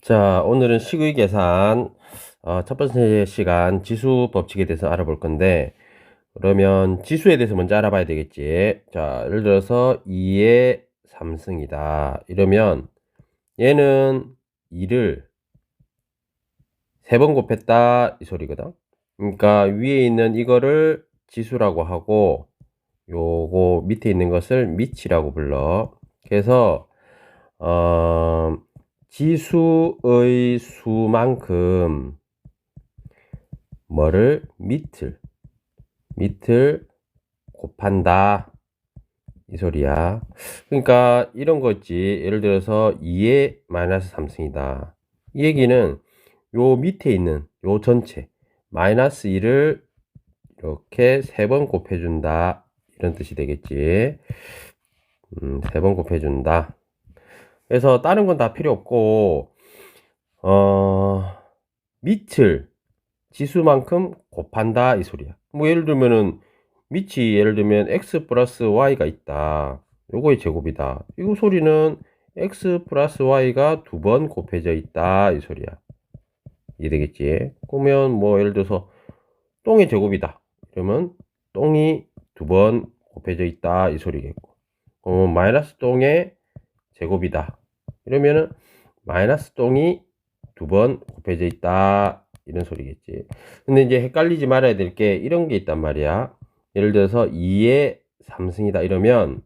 자, 오늘은 식의 계산, 첫 번째 시간 지수 법칙에 대해서 알아볼 건데, 그러면 지수에 대해서 먼저 알아봐야 되겠지. 자, 예를 들어서 2의 3승이다. 이러면 얘는 2를 3번 곱했다. 이 소리거든. 그러니까 위에 있는 이거를 지수라고 하고, 요거 밑에 있는 것을 미치라고 불러. 그래서, 어, 지수의 수만큼 뭐를 밑을 곱한다 이 소리야. 그러니까 이런 거 있지. 예를 들어서 2의 마이너스 3승이다. 이 얘기는 요 밑에 있는 요 전체 마이너스 2를 이렇게 3번 곱해준다 이런 뜻이 되겠지. 3번 곱해준다. 그래서 다른 건 다 필요 없고 밑을 지수만큼 곱한다 이 소리야. 뭐 예를 들면은 밑이 예를 들면 x 플러스 y가 있다. 요거의 제곱이다. 이 소리는 x 플러스 y가 2번 곱해져 있다 이 소리야. 이해되겠지? 그러면 뭐 예를 들어서 똥의 제곱이다. 그러면 똥이 2번 곱해져 있다 이 소리겠고. 마이너스 똥의 제곱이다. 이러면은 마이너스 똥이 2번 곱해져 있다 이런 소리겠지. 근데 이제 헷갈리지 말아야 될 게 이런 게 있단 말이야. 예를 들어서 2의 3승이다 이러면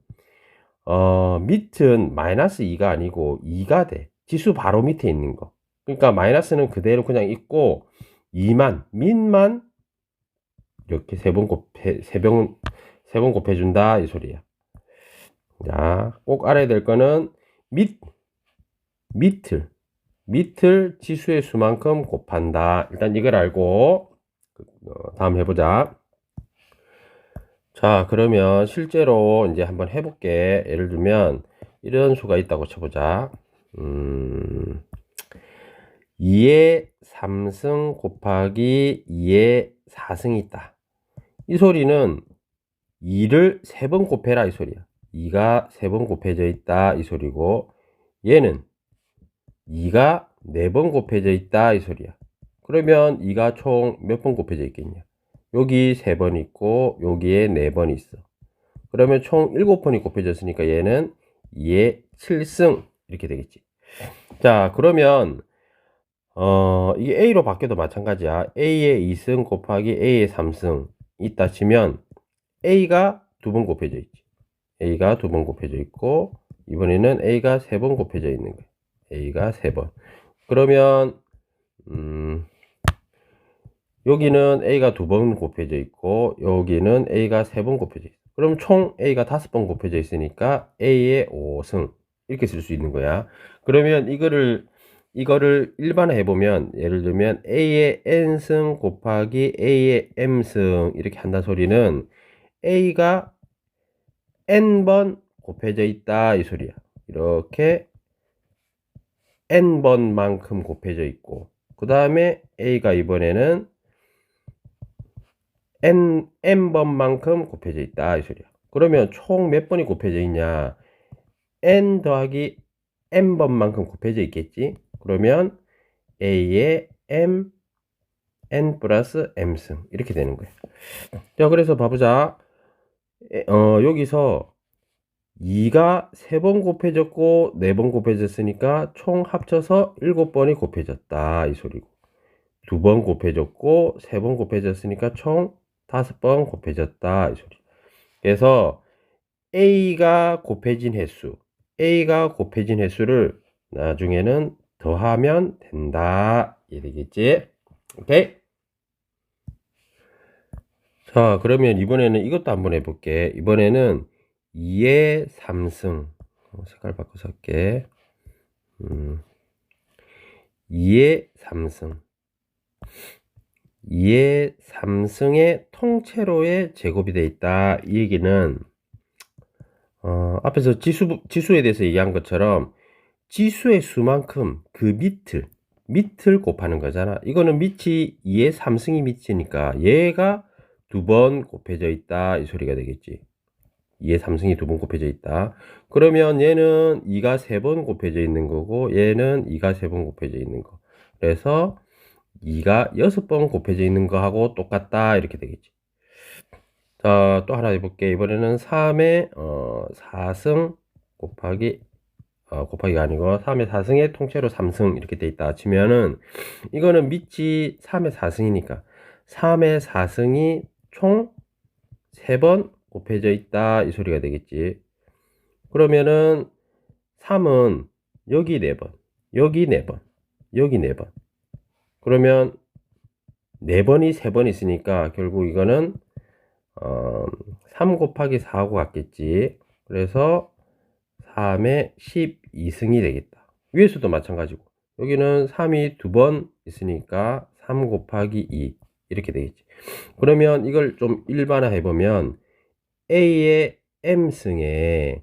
밑은 마이너스 2가 아니고 2가 돼. 지수 바로 밑에 있는 거. 그러니까 마이너스는 그대로 그냥 있고 밑만 이렇게 세 번 곱해준다 이 소리야. 자, 꼭 알아야 될 거는 밑을 지수의 수만큼 곱한다. 일단 이걸 알고 다음 해보자. 자, 그러면 실제로 이제 한번 해볼게. 예를 들면 이런 수가 있다고 쳐보자. 2의 3승 곱하기 2의 4승이 있다. 이 소리는 2를 3번 곱해라 이 소리야. 2가 3번 곱해져 있다 이 소리고, 얘는 2가 4번 곱해져 있다 이 소리야. 그러면 2가 총 몇 번 곱해져 있겠냐? 여기 3번 있고 여기에 4번 있어. 그러면 총 7번이 곱해졌으니까 얘는 2의 7승 이렇게 되겠지. 자, 그러면 이게 A로 바뀌어도 마찬가지야. A의 2승 곱하기 A의 3승 있다 치면 A가 2번 곱해져 있지. A가 2번 곱해져 있고, 이번에는 A가 3번 곱해져 있는 거야. A가 3번. 그러면 여기는 A가 2번 곱해져 있고 여기는 A가 3번 곱해져 있어. 그럼 총 A가 5번 곱해져 있으니까 A의 5승 이렇게 쓸 수 있는 거야. 그러면 이거를 일반화해 보면, 예를 들면 A의 n승 곱하기 A의 m승 이렇게 한다 소리는 A가 n번 곱해져 있다 이 소리야. 이렇게 n번만큼 곱해져 있고, 그 다음에 A가 이번에는 n번만큼 곱해져 있다 이 소리야. 그러면 총 몇 번이 곱해져 있냐? n 더하기 n번만큼 곱해져 있겠지. 그러면 a의 n 플러스 m승 이렇게 되는 거야. 자, 그래서 봐보자. 여기서 2가 3번 곱해졌고 4번 곱해졌으니까 총 합쳐서 7번이 곱해졌다 이 소리고, 2번 곱해졌고 3번 곱해졌으니까 총 5번 곱해졌다 이 소리. 그래서 A가 곱해진 횟수를 나중에는 더하면 된다 이되겠지. 오케이. 자, 그러면 이번에는 이것도 한번 해볼게. 이번에는 2의 3승 색깔 바꿔서 할게. 2의 3승 2의 3승의 통째로의 제곱이 되어 있다. 이 얘기는 앞에서 지수에 대해서 얘기한 것처럼 지수의 수만큼 그 밑을 곱하는 거잖아. 이거는 밑이 2의 3승이 밑이니까 얘가 2번 곱해져 있다 이 소리가 되겠지. 2의 3승이 2번 곱해져 있다. 그러면 얘는 2가 3번 곱해져 있는 거고 얘는 2가 3번 곱해져 있는 거. 그래서 2가 6번 곱해져 있는 거하고 똑같다 이렇게 되겠지. 자, 또 하나 해볼게. 이번에는 3의 4승 곱하기가 아니고 3의 4승의 통째로 3승 이렇게 돼 있다 치면은 이거는 밑이 3의 4승이니까 3의 4승이 총 3번 곱해져 있다 이 소리가 되겠지. 그러면은 3은 여기 4번, 여기 4번, 여기 4번. 그러면 4번이 3번 있으니까 결국 이거는 3 곱하기 4하고 같겠지. 그래서 3의 12승이 되겠다. 위에서도 마찬가지고 여기는 3이 2번 있으니까 3 곱하기 2 이렇게 되겠지. 그러면 이걸 좀 일반화 해보면 A의 M승에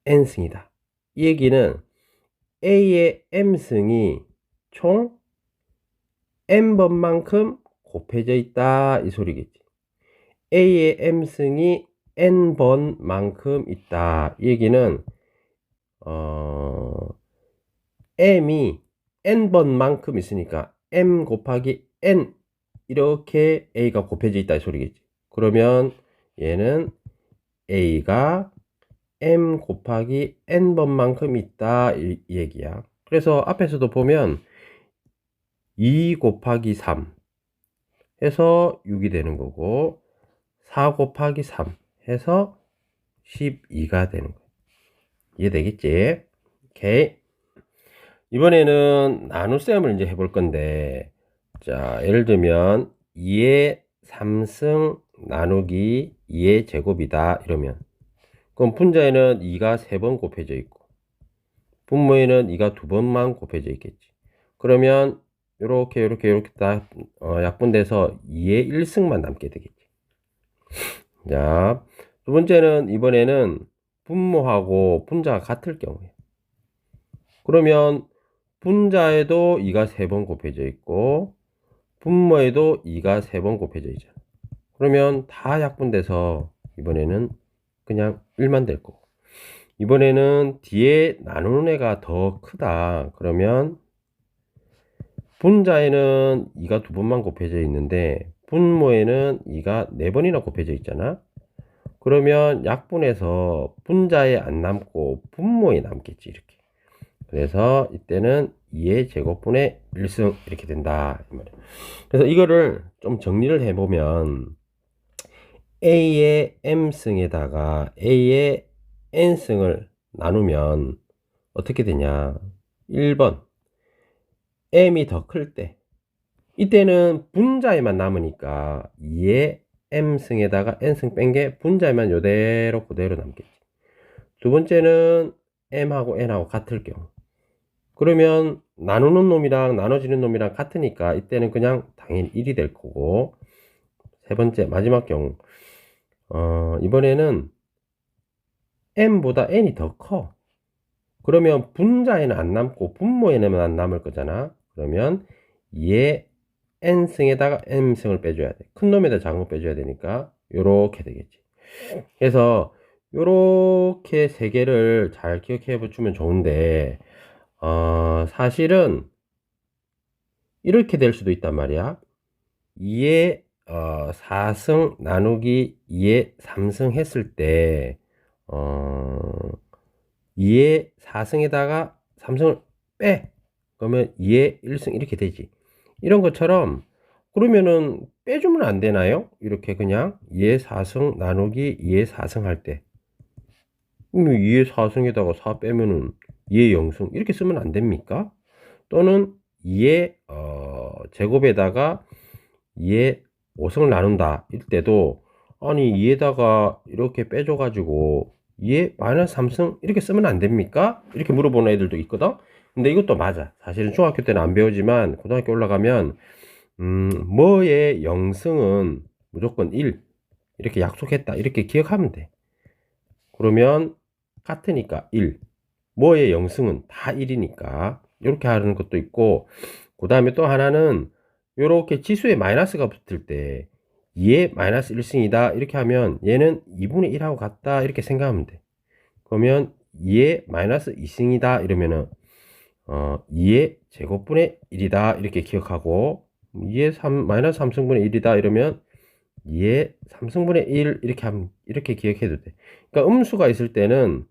N승이다. 이 얘기는 A의 M승이 총 N번만큼 곱해져 있다 이 소리겠지. A의 M승이 N번만큼 있다. 이 얘기는 M이 N번만큼 있으니까 M 곱하기 N 이렇게 A가 곱해져 있다 이 소리겠지. 그러면 얘는 A가 M 곱하기 N번만큼 있다 이 얘기야. 그래서 앞에서도 보면 2 곱하기 3 해서 6이 되는 거고 4 곱하기 3 해서 12가 되는 거야. 이해되겠지? 오케이. 이번에는 나눗셈을 이제 해볼 건데, 자, 예를 들면 2의 3승 나누기 2의 제곱이다 이러면 그럼 분자에는 2가 3번 곱해져 있고 분모에는 2가 2번만 곱해져 있겠지. 그러면 요렇게 다 약분돼서 2의 1승만 남게 되겠지. 자, 두 번째는 이번에는 분모하고 분자가 같을 경우에 그러면 분자에도 2가 3번 곱해져 있고 분모에도 2가 3번 곱해져 있잖아. 그러면 다 약분돼서 이번에는 그냥 1만 될 거고 이번에는 뒤에 나누는 애가 더 크다. 그러면 분자에는 2가 2번만 곱해져 있는데 분모에는 2가 4번이나 곱해져 있잖아. 그러면 약분해서 분자에 안 남고 분모에 남겠지 이렇게. 그래서 이때는 2의 제곱분의 1승 이렇게 된다. 그래서 이거를 좀 정리를 해보면 A의 M승에다가 A의 N승을 나누면 어떻게 되냐. 1번 M이 더 클 때 이때는 분자에만 남으니까 2의 M승에다가 N승 뺀 게 분자에만 요대로 그대로 남겠지. 두 번째는 M하고 N하고 같을 경우 그러면 나누는 놈이랑 나눠지는 놈이랑 같으니까 이때는 그냥 당연히 1이 될 거고 세 번째 마지막 경우 이번에는 M보다 N이 더 커. 그러면 분자에는 안 남고 분모에는 안 남을 거잖아. 그러면 2의 N승에다가 M승을 빼줘야 돼. 큰 놈에다 작은 거 빼줘야 되니까 요렇게 되겠지. 그래서 요렇게 세 개를 잘 기억해 주면 좋은데 사실은 이렇게 될 수도 있단 말이야. 2의 4승 나누기 2의 3승 했을 때 2의 4승에다가 3승을 빼. 그러면 2의 1승 이렇게 되지. 이런 것처럼 그러면은 빼주면 안 되나요? 이렇게 그냥 2의 4승 나누기 2의 4승 할 때 2의 4승에다가 4 빼면은 2의 0승 이렇게 쓰면 안 됩니까? 또는 2의 제곱에다가 2의 5승을 나눈다 이때도 아니 2에다가 이렇게 빼줘 가지고 2의 마이너스 3승 이렇게 쓰면 안 됩니까? 이렇게 물어보는 애들도 있거든. 근데 이것도 맞아. 사실은 중학교 때는 안 배우지만 고등학교 올라가면 뭐의 0승은 무조건 1 이렇게 약속했다 이렇게 기억하면 돼. 그러면 같으니까 1 뭐의 0승은 다 1이니까 이렇게 하는 것도 있고 그 다음에 또 하나는 이렇게 지수에 마이너스가 붙을 때 2의 마이너스 1승이다. 이렇게 하면 얘는 2분의 1하고 같다. 이렇게 생각하면 돼. 그러면 2의 마이너스 2승이다. 이러면은 2의 제곱분의 1이다. 이렇게 기억하고 2의 마이너스 3승분의 1이다. 이러면 2의 3승분의 1 이렇게 기억해도 돼. 그러니까 음수가 있을 때는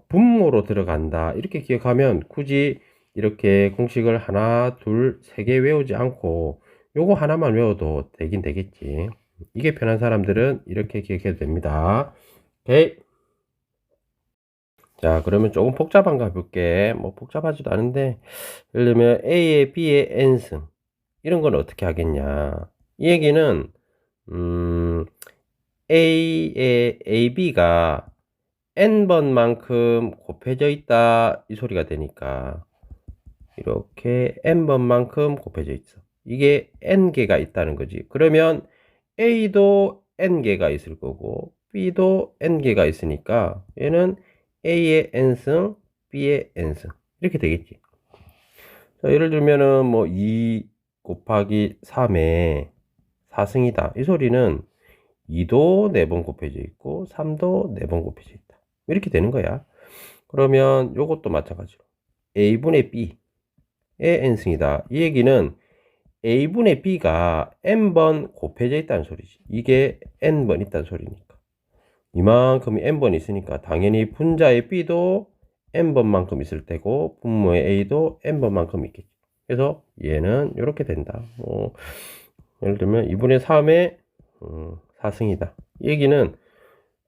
분모로 들어간다. 이렇게 기억하면 굳이 이렇게 공식을 하나, 둘, 세 개 외우지 않고 요거 하나만 외워도 되긴 되겠지. 이게 편한 사람들은 이렇게 기억해도 됩니다. 오케이. 자, 그러면 조금 복잡한 거 해볼게. 뭐 복잡하지도 않은데, 예를 들면 A의 B의 N승 이런 건 어떻게 하겠냐. 이 얘기는 A의 AB가 n번만큼 곱해져 있다 이 소리가 되니까 이렇게 n번만큼 곱해져 있어. 이게 n개가 있다는 거지. 그러면 A도 n개가 있을 거고 B도 n개가 있으니까 얘는 A의 n승, B의 n승 이렇게 되겠지. 자, 예를 들면은 뭐 2 곱하기 3의 4승이다. 이 소리는 2도 4번 곱해져 있고 3도 4번 곱해져 있다. 이렇게 되는 거야. 그러면 요것도 마찬가지로 A분의 B의 n승이다. 이 얘기는 A분의 B가 n번 곱해져 있다는 소리지. 이게 n번 있다는 소리니까. 이만큼이 n번 있으니까 당연히 분자의 B도 n번만큼 있을 테고 분모의 A도 n번만큼 있겠지. 그래서 얘는 이렇게 된다. 예를 들면 2분의 3의 4승이다. 이 얘기는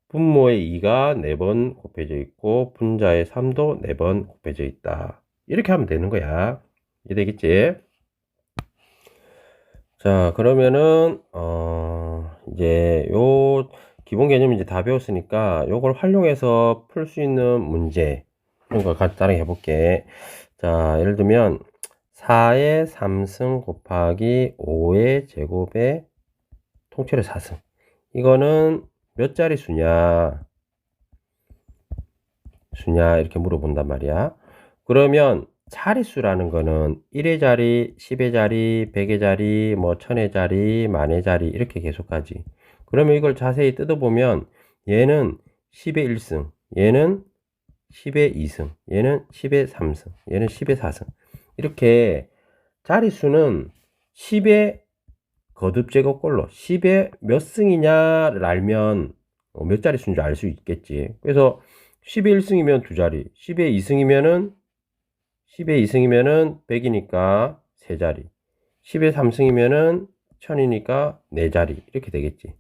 분모의 2가 4번 곱해져 있고 분자의 3도 4번 곱해져 있다. 이렇게 하면 되는 거야. 이해되겠지? 자, 그러면은 이제 요 기본 개념 이제 다 배웠으니까 요걸 활용해서 풀 수 있는 문제 이런 걸 간단하게 해볼게. 자, 예를 들면 4의 3승 곱하기 5의 제곱의 통째로 4승. 이거는 몇 자리 수냐 이렇게 물어본단 말이야. 그러면 자릿수라는 거는 1의 자리, 10의 자리, 100의 자리, 뭐 1000의 자리, 만의 자리 이렇게 계속 가지. 그러면 이걸 자세히 뜯어보면 얘는 10의 1승, 얘는 10의 2승, 얘는 10의 3승, 얘는 10의 4승. 이렇게 자릿수는 10의 거듭 제곱꼴로 10의 몇 승이냐를 알면 몇 자릿수인 줄 알 수 있겠지. 그래서 10의 1승이면 2자리, 10의 2승이면은 10의 2승이면은 100이니까 3자리, 10의 3승이면은 1000이니까 4자리 이렇게 되겠지.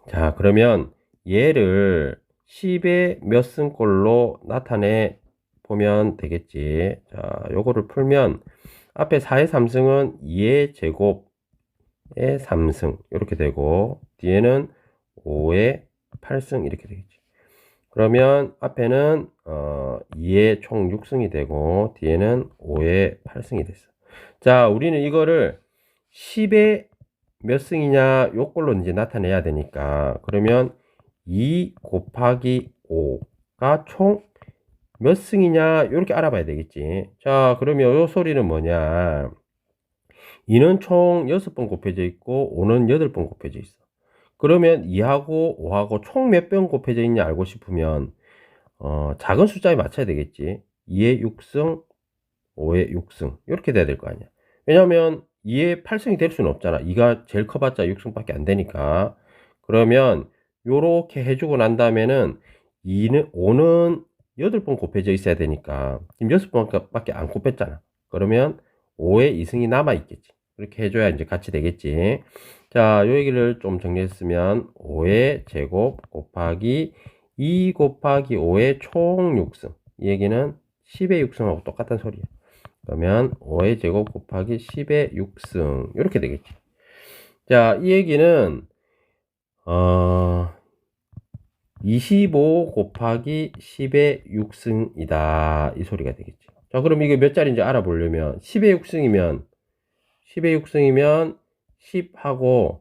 자, 그러면 얘를 10의 몇 승꼴로 나타내 보면 되겠지. 자, 요거를 풀면 앞에 4의 3승은 2의 제곱의 3승 이렇게 되고 뒤에는 5의 8승 이렇게 되겠지. 그러면 앞에는 2의 총 6승이 되고 뒤에는 5의 8승이 됐어. 자, 우리는 이거를 10의 몇 승이냐 요걸로 이제 나타내야 되니까 그러면 2 곱하기 5가 총 몇 승이냐 이렇게 알아봐야 되겠지. 자, 그러면 요 소리는 뭐냐. 2는 총 6번 곱해져 있고 5는 8번 곱해져 있어. 그러면 2하고 5하고 총 몇 번 곱해져 있냐 알고 싶으면 작은 숫자에 맞춰야 되겠지. 2의 6승, 5의 6승 이렇게 돼야 될 거 아니야. 왜냐면 2의 8승이 될 수는 없잖아. 2가 제일 커봤자 6승밖에 안 되니까. 그러면 요렇게 해주고 난 다음에는 5는 8번 곱해져 있어야 되니까 지금 6번밖에 안 곱했잖아. 그러면 5의 2승이 남아 있겠지. 그렇게 해줘야 이제 같이 되겠지. 자, 요 얘기를 좀 정리했으면 5의 제곱 곱하기 2 곱하기 5의 총 6승. 이 얘기는 10의 6승하고 똑같은 소리야. 그러면 5의 제곱 곱하기 10의 6승 이렇게 되겠지. 자, 이 얘기는 25 곱하기 10의 6승이다 이 소리가 되겠지. 자, 그럼 이게 몇 자리인지 알아보려면 10의 6승이면 10하고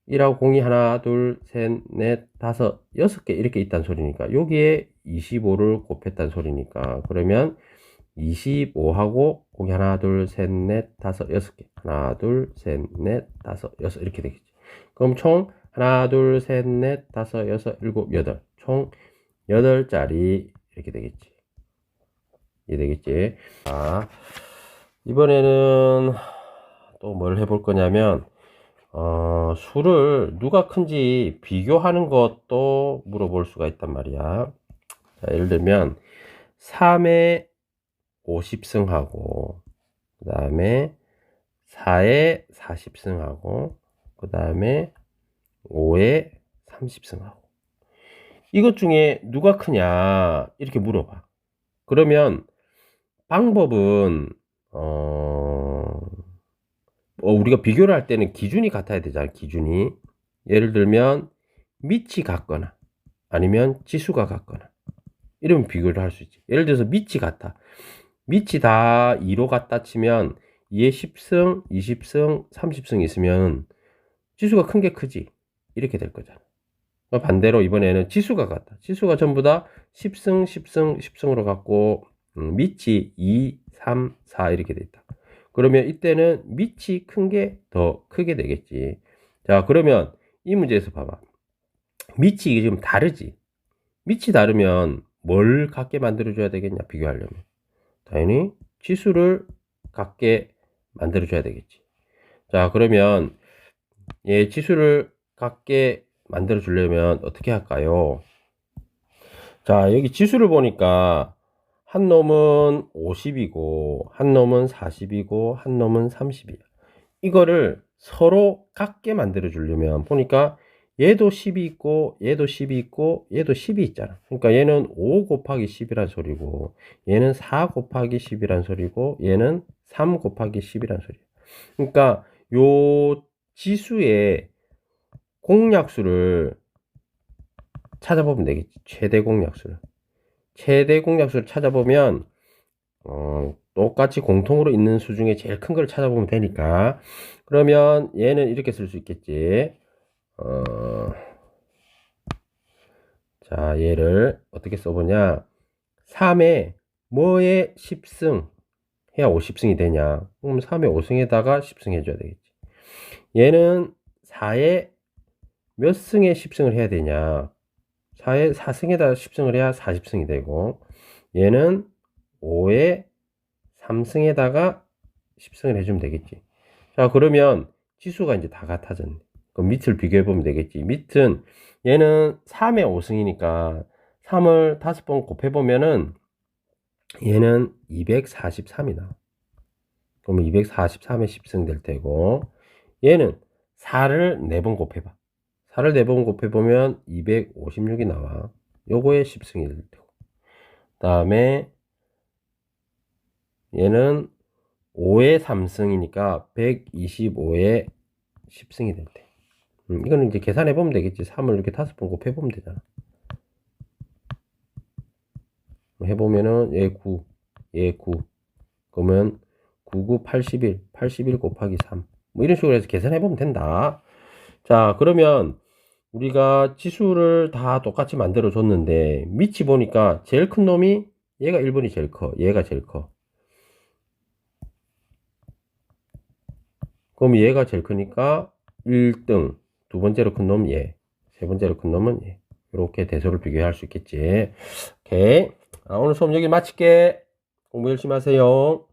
1하고 공이 하나, 둘, 셋, 넷, 다섯, 6개 이렇게 있다는 소리니까 여기에 25를 곱했다는 소리니까 그러면 25하고 거기 하나, 둘, 셋, 넷, 다섯, 여섯 개. 하나, 둘, 셋, 넷, 다섯, 여섯 이렇게 되겠지. 그럼 총 하나, 둘, 셋, 넷, 다섯, 여섯, 일곱, 여덟. 총 8자리 이렇게 되겠지. 이해 되겠지? 자, 이번에는 또 뭘 해볼 거냐면 수를 누가 큰지 비교하는 것도 물어볼 수가 있단 말이야. 자, 예를 들면 3에 50승하고 그 다음에 4에 40승하고 그 다음에 5에 30승하고 이것 중에 누가 크냐 이렇게 물어봐. 그러면 방법은 우리가 비교를 할 때는 기준이 같아야 되잖아. 기준이 예를 들면 밑이 같거나 아니면 지수가 같거나 이러면 비교를 할 수 있지. 예를 들어서 밑이 같아. 밑이 다 2로 같다 치면 2에 10승, 20승, 30승 있으면 지수가 큰 게 크지. 이렇게 될 거잖아. 반대로 이번에는 지수가 같다. 지수가 전부 다 10승, 10승, 10승으로 갖고 밑이 2, 3, 4 이렇게 돼 있다. 그러면 이때는 밑이 큰 게 더 크게 되겠지. 자, 그러면 이 문제에서 봐봐. 밑이 좀 다르지. 밑이 다르면 뭘 같게 만들어줘야 되겠냐, 비교하려면. 당연히 지수를 같게 만들어줘야 되겠지. 자, 그러면 얘 지수를 같게 만들어 주려면 어떻게 할까요? 자, 여기 지수를 보니까 한 놈은 50이고 한 놈은 40이고 한 놈은 30이야. 이거를 서로 같게 만들어 주려면 보니까 얘도 10이 있고 얘도 10이 있고 얘도 10이 있잖아. 그러니까 얘는 5 곱하기 10이란 소리고 얘는 4 곱하기 10이란 소리고 얘는 3 곱하기 10이란 소리야. 그러니까 요 지수의 공약수를 찾아보면 되겠지. 최대 공약수를. 최대 공약수를 찾아보면 똑같이 공통으로 있는 수 중에 제일 큰 걸 찾아보면 되니까 그러면 얘는 이렇게 쓸 수 있겠지. 자, 얘를 어떻게 써보냐. 3에 뭐에 10승 해야 50승이 되냐. 그럼 3에 5승에다가 10승 해줘야 되겠지. 얘는 4에 몇 승에 10승을 해야 되냐. 4에 4승에다 10승을 해야 40승이 되고 얘는 5에 3승에다가 10승을 해주면 되겠지. 자, 그러면 지수가 이제 다 같아졌네. 그럼 밑을 비교해보면 되겠지. 밑은 얘는 3에 5승이니까 3을 5번 곱해보면은 얘는 243이 나와. 그러면 243에 10승 될 테고 얘는 4를 4번 곱해봐. 4를 4번 곱해보면 256이 나와. 요거에 10승이 될 테고. 그 다음에 얘는 5에 3승이니까 125에 10승이 될 때. 이거는 이제 계산해보면 되겠지. 3을 이렇게 5번 곱해보면 되잖아. 해보면은 얘 9, 얘 9. 그러면 99, 81, 81 곱하기 3. 뭐 이런 식으로 해서 계산해보면 된다. 자, 그러면 우리가 지수를 다 똑같이 만들어 줬는데 밑이 보니까 제일 큰 놈이 얘가 1번이 제일 커. 얘가 제일 커. 그럼 얘가 제일 크니까 1등. 두 번째로 큰 놈 얘. 세 번째로 큰 놈은 얘. 이렇게 대소를 비교할 수 있겠지. 오케이. 오늘 수업 여기 마칠게. 공부 열심히 하세요.